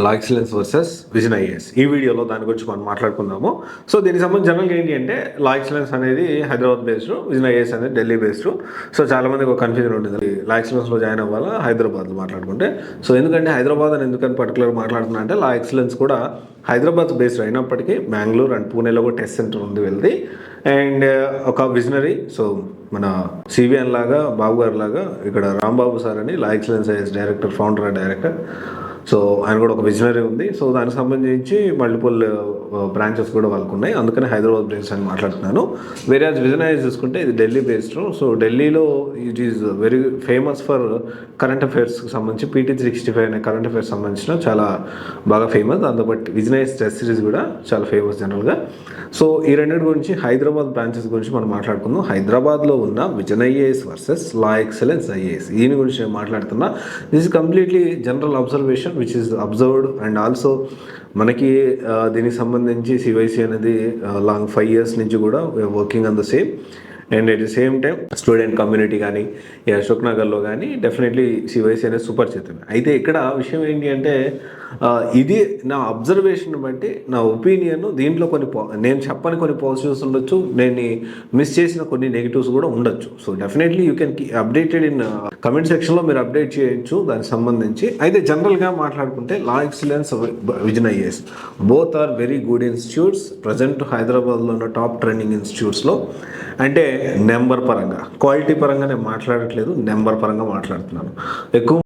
లా excellence versus vision IAS. ఈ వీడియోలో దాని గురించి మనం మాట్లాడుకుందాము. సో దీనికి సంబంధించి జనరల్గా ఏంటి అంటే లా ఎక్సలెన్స్ అనేది హైదరాబాద్ బేస్డ్, విజన్ ఐఏఎస్ అనేది ఢిల్లీ బేస్డ్. సో చాలామందికి ఒక కన్ఫ్యూజన్ ఉంటుంది, లా ఎక్సలెన్స్లో జాయిన్ అవ్వాలా హైదరాబాద్లో మాట్లాడుకుంటే. సో ఎందుకంటే హైదరాబాద్ అని ఎందుకని పర్టికులర్ మాట్లాడుతున్నా అంటే లా ఎక్సలెన్స్ కూడా హైదరాబాద్ బేస్డ్ అయినప్పటికీ బెంగళూరు అండ్ పూణేలో కూడా టెస్ట్ సెంటర్ ఉంది వెళ్తే. అండ్ ఒక విజనరీ, సో మన సివిఎన్ లాగా బాబు గారు లాగా ఇక్కడ రాంబాబు సార్ అని La Excellence IAS director, founder and director. So ఆయన కూడా ఒక విజనరీ ఉంది. సో దానికి సంబంధించి మల్టిపుల్ బ్రాంచెస్ కూడా వాళ్ళకు ఉన్నాయి, అందుకని హైదరాబాద్ బేస్డ్ అని మాట్లాడుతున్నాను. వేరే విజన్ ఐఏఎస్ చూసుకుంటే ఇది ఢిల్లీ బేస్డ్. సో ఢిల్లీలో it is very famous for current అఫైర్స్కి సంబంధించి PT365 అనే కరెంట్ అఫైర్స్ సంబంధించిన చాలా బాగా ఫేమస్. దాంతోపాటు విజన్ ఐఏఎస్ టెస్ట్ సిరీస్ కూడా చాలా ఫేమస్ జనరల్గా. సో ఈ రెండింటి గురించి హైదరాబాద్ బ్రాంచెస్ గురించి మనం మాట్లాడుకుందాం. హైదరాబాద్లో ఉన్న విజన్ ఐఏఎస్ వర్సెస్ లా ఎక్సలెన్స్ ఐఏఎస్, దీని గురించి నేను మాట్లాడుతున్నా. This is completely general observation which is observed. And also మనకి దీనికి సంబంధించి సివైసి అనేది లాంగ్ 5 years నుంచి కూడా working on the same. And at the same time student community కానీ అశోక్ నగర్లో కానీ డెఫినెట్లీ సివైసి అనేది సూపర్ చేస్తుంది. అయితే ఇక్కడ విషయం ఏంటి అంటే ఇది నా అబ్జర్వేషన్ బట్టి నా ఒపీనియన్. దీంట్లో కొన్ని నేను చెప్పని కొన్ని పాజిటివ్స్ ఉండొచ్చు, నేను మిస్ చేసిన కొన్ని నెగిటివ్స్ కూడా ఉండొచ్చు. So definitely you can updated in comment సెక్షన్లో మీరు అప్డేట్ చేయొచ్చు దానికి సంబంధించి. అయితే జనరల్గా మాట్లాడుకుంటే La Excellence, vision IAS both are very good institutes. Present హైదరాబాద్లో ఉన్న టాప్ ట్రెండింగ్ ఇన్స్టిట్యూట్స్లో. అంటే నెంబర్ పరంగా, క్వాలిటీ పరంగా నేను మాట్లాడట్లేదు, నెంబర్ పరంగా మాట్లాడుతున్నాను. ఎక్కువ